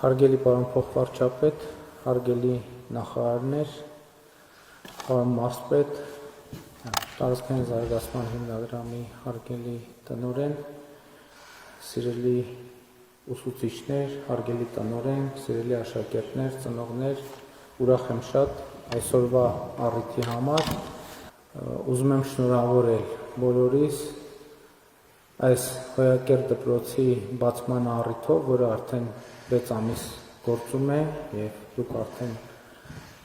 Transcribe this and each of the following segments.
Հարգելի պարոն փոխվարչապետ, հարգելի նախարարներ, պարոն մարզպետ, տարածքային զարգացման հիմնադրամի հարգելի տնօրեն, սիրելի ուսուցիչներ, հարգելի տնօրեն, սիրելի աշակերտներ, ծնողներ, ուրախ եմ շատ այսօրվա առիթի համար, ուզում եմ շնորհավորել բոլորիս այս հոյակեր դպրոցի բացման առիթով, որը արդեն 6 ամիս գործում է և դուք արդեն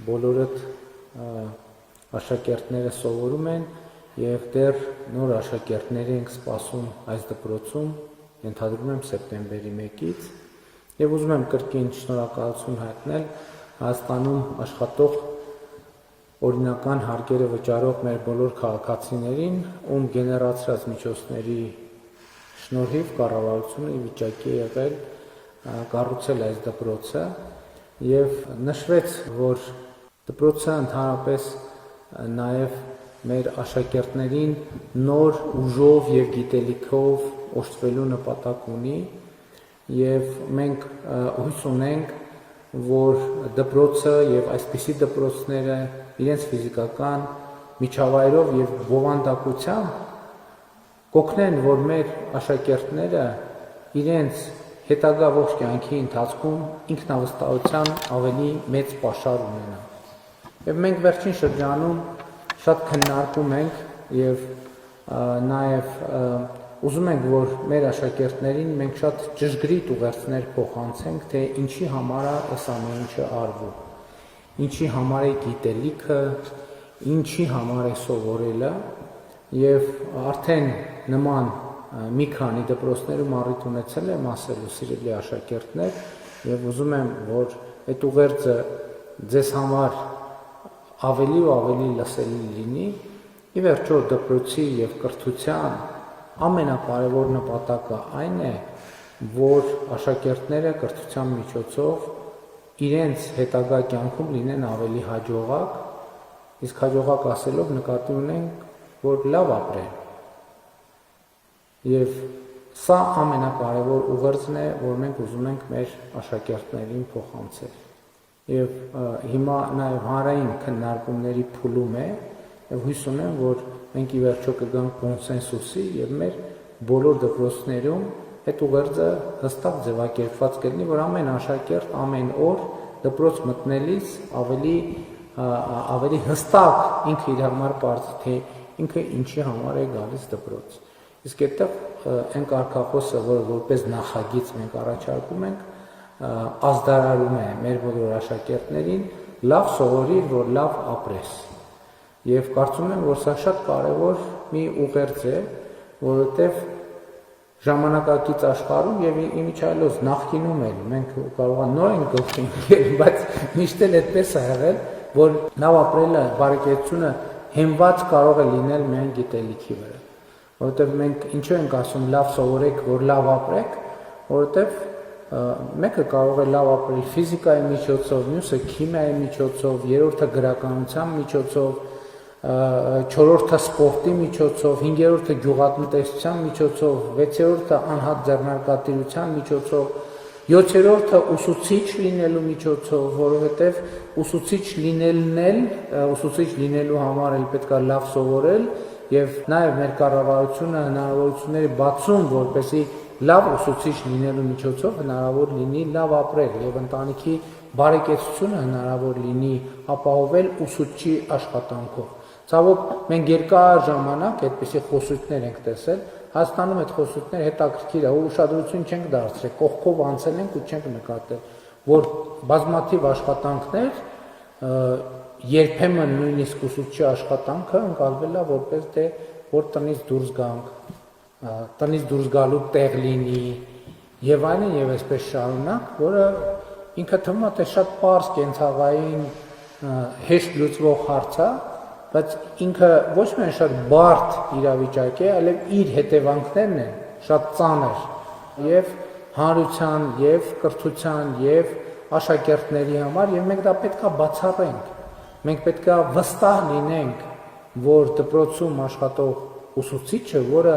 բոլորդ աշակերտները սովորում են և դեռ նոր աշակերտներ ենք սպասում այս դպրոցում, ենթադրում եմ սեպտեմբերի 1-ից և ուզում եմ կրկին շնորհակալություն հայտնել Հայաստանում աշխատող օրինական հարկերը վճարող մեր բոլոր քաղաքացիներին, ում գեներացրած միջոցների շնորհիվ կառավարությունը ի վիճակի է եղել կառուցել այս դպրոցը և նշվեց, որ դպրոցը ընդհանրապես նաև մեր աշակերտներին նոր ուժով և գիտելիքով օժտվելու նպատակ ունի և մենք հույս ունենք, որ դպրոցը և այսպիսի դպրոցները իրենց ֆիզիկական միջավայրով և բովանդակությամբ կօգնեն, որ մեր աշակերտները իրենց հետագա ողջ կյանքի ընթացքում ինքնավստահության ավելի մեծ պաշար ունենան։ Եվ մենք վերջին շրջանում շատ քննարկում ենք և նաև ուզում ենք, որ մեր աշակերտներին մենք շատ ճշգրիտ ուղերձներ փոխանցենք, թե ինչի համար է այս ամեն ինչը արվում, ինչի համար է գիտելիքը, ինչի համար է սովորելը և արդեն նման մի քանի դպրոցներում առիթ ունեցել եմ ասելու սիրելի աշակերտներ և ուզում եմ, որ այդ ուղերձը ձեզ համար ավելի ու ավելի լսելի լինի, ի վերջո դպրոցի և կրթության ամենակարևոր նպատակը այն է, որ աշակերտները կրթության միջոցով իրենց հետագա կյանքում լինեն ավելի հաջողակ, իսկ հաջողակ ասելով նկատի ունենք, որ լավ ապրեն։ Եվ սա ամենակարևոր ուղերձն է, որ մենք ուզում ենք մեր աշակերտներին փոխանցել։ Եվ հիմա նաև հանրային քննարկումների փուլում է և հույս ունեմ, որ մենք ի վերջո կգանք կոնսենսուսի և մեր բոլոր դպրոցներում այդ ուղերձը հստակ ձևակերպված կլինի, որ ամեն աշակերտ ամեն օր դպրոց մտնելիս ավելի հստակ ինքը իր համար պարզի, թե ինքը ինչի համար է գալիս դպրոց։ Իսկ այդտեղ այն կարգախոսը, որ որպես նախագիծ մենք առաջարկում ենք, ազդարարում է մեր բոլոր աշակերտներին լավ սովորիր, որ լավ ապրես։ Եվ կարծում եմ, որ սա շատ կարևոր մի ուղերձ է, որովհետև ժամանակակից աշխարհում և իմիջիայլոց նախկինում էլ մենք կարող ենք նոր ենք գլխի ընկել, բայց միշտ էլ այդպես է եղել, որ լավ ապրելը, բարեկեցությունը հենված կարող է լինել միայն գիտելիքի վրա։ Որովհետև մենք ինչու ենք ասում լավ սովորեք, որ լավ ապրեք, որովհետև մեկը կարող է լավ ապրել ֆիզիկայի միջոցով, մյուսը քիմիայի միջոցով, երրորդը գրականության միջոցով, չորրորդը սպորտի միջոցով, հինգերորդը գյուղատնտեսության միջոցով, վեցերորդը անհատ ձեռնարկատիրության միջոցով, յոթերորդը ուսուցիչ լինելու միջոցով, որովհետև ուսուցիչ լինելու համար էլ պետք է լավ սովորել և նաև մեր կառավարությունը հնարավորությունների բացում, որպեսզի լավ ուսուցիչ լինելու միջոցով հնարավոր լինի լավ ապրել և ընտանիքի բարեկեցությունը հնարավոր լինի ապահովել ուսուցչի աշխատանքով։ Ցավոք, մենք երկար ժամանակ այդպիսի խոսույթներ ենք տեսել, Հայաստանում այդ խոսույթները հետաքրքիր է, ուշադրություն չենք դարձրել, կողքով անցել ենք ու չենք նկատել, որ բազմաթիվ աշխատանքներ երբեմն նույնիսկ ուսուցչի աշխատանքը ընկալվել է որպես թե որ տնից դուրս գանք, տնից դուրս գալու տեղ լինի և այլն և այսպես շարունակ, որը ինքը թվում է թե շատ պարզ կենցաղային հեշտ լուծվող հարց է, բայց ինքը ոչ միայն շատ բարդ իրավիճակ է, այլև իր հետևանքներն են շատ ծանր և հանրության, և կրթության, և աշակերտների համար և մենք դա պետք է բացառենք, մենք պետք է վստահ լինենք, որ դպրոցում աշխատող ուսուցիչը, որը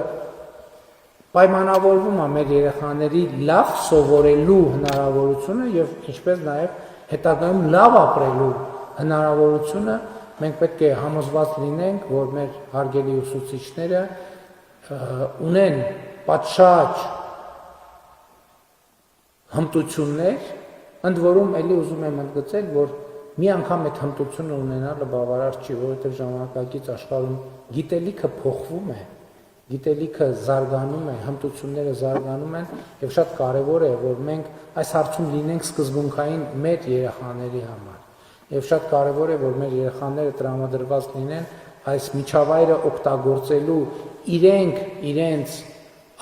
պայմանավորվում է մեր երեխաների լավ սովորելու հնարավորությունը եւ ինչպես նաեւ հետագայում լավ ապրելու հնարավորությունը մենք պետք է համոզված լինենք, որ մեր հարգելի ուսուցիչները ունեն պատշաճ հմտություններ, ընդ որում էլի ուզում եմ ընդգծել, որ մի անգամ այդ հմտությունը ունենալը բավարար չի, որովհետև ժամանակակից աշխարհում գիտելիքը փոխվում է, գիտելիքը զարգանում է, հմտությունները զարգանում են եւ շատ կարեւոր է, որ մենք այս հարցում լինենք սկզբունքային մեր երեխաների համար։ Եվ շատ կարևոր է, որ մեր երեխաները տրամադրված լինեն այս միջավայրը օգտագործելու իրենց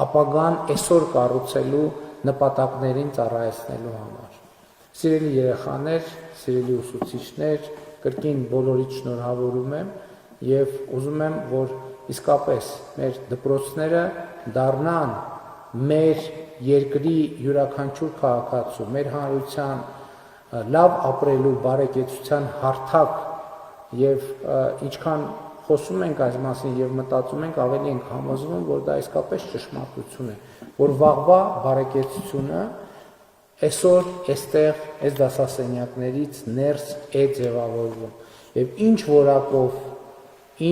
ապագան այսօր կառուցելու նպատակներին ծառայեցնելու համար։ Սիրելի երեխաներ, սիրելի ուսուցիչներ, կրկին բոլորիդ շնորհավորում եմ եւ ուզում եմ, որ իսկապես մեր դպրոցները դառնան մեր երկրի յուրաքանչյուր քաղաքացու, մեր հանրության լավ ապրելու բարեկեցության հարթակ եւ ինչքան խոսում ենք այս մասին եւ մտածում ենք, ավելի ենք համոզվում, որ դա իսկապես ճշմարտություն է, որ վաղվա բարեկեցությունը այսօր այստեղ այս դասասենյակներից ներս է ձևավորվում եւ ինչ որակով,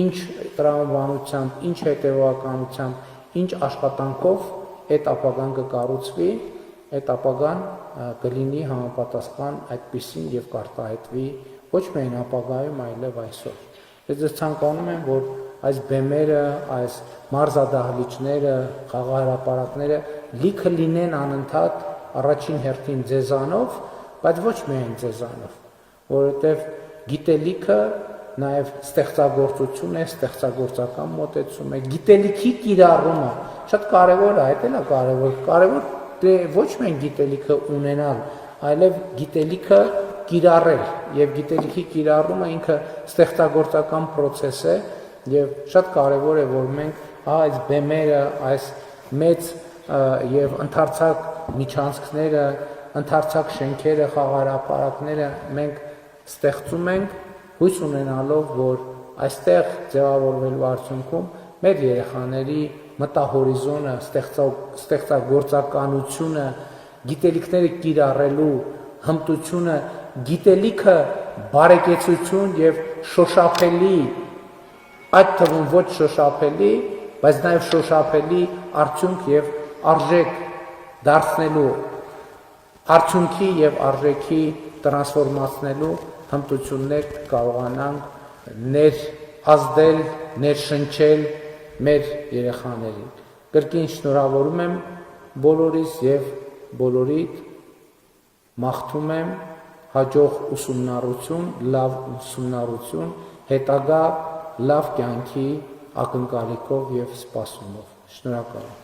ինչ տրամաբանությամբ, ինչ հետեւականությամբ, ինչ աշխատանքով այդ ապագան կկառուցվի, այդ ապագան կլինի համապատասխան այդպիսին եւ կարտահայտվի ոչ միայն ապագայում, այլև այսօր։ Ես ձեզ ցանկանում եմ, որ այս բեմերը, այս մարզադահլիճները, խաղահրապարակները լիքը լինեն անընդհատ առաջին հերթին ձեզանով, բայց ոչ միայն ձեզանով, որովհետեւ գիտելիքը նաեւ ստեղծագործություն է, ստեղծագործական մոտեցում է, գիտելիքի կիրառումը շատ կարեւոր է, այդ էլ է կարեւոր դե ոչ միայն գիտելիքը ունենալ, այլև գիտելիքը կիրառել եւ գիտելիքի կիրառումը ինքը ստեղծագործական process է եւ շատ կարեւոր է, որ մենք այս բեմերը, այս մեծ եւ ընդարձակ միջանցքները, ընդարձակ շենքերը, խաղահրապարակները մենք ստեղծում ենք հույս ունենալով, որ այստեղ ձևավորվելու արդյունքում մեր երեխաների մտահորիզոնը, ստեղծագործականությունը, գիտելիքները կիրառելու հմտությունը, գիտելիքը բարեկեցություն եւ շոշափելի, այդ թվում ոչ շոշափելի, բայց նաեւ շոշափելի արդյունք եւ արժեք դարձնելու, արդյունքի եւ արժեքի տրանսֆորմացնելու հմտություններ կարողանանք ներազդել, ներշնչել մեր երեխաներին։ Կրկին շնորհավորում եմ բոլորիս եւ բոլորիդ մաղթում եմ հաջող ուսումնառություն, լավ ուսումնառություն, հետագա լավ կյանքի ակնկալիքով եւ սպասումով։ Շնորհակալ եմ։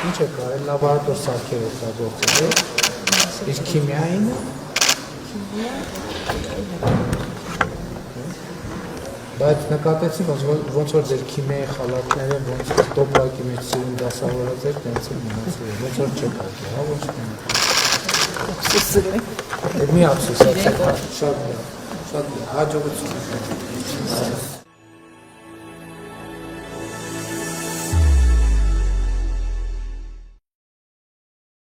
Ինչ է կարել լաբորատոր սարքեր օգտագործել, իսկ քիմիային բայց նկատեցի ոնց որ ձեր քիմիայի խալաթները ոնց տոպակի մեջ սիրուն դասավորած եք, տենց էլ մնացել, ոնց որ չեք ակի, հա, ոչ մի ափսոսել եք։ Մի ափսոս, շատ լավ, հաջողություն։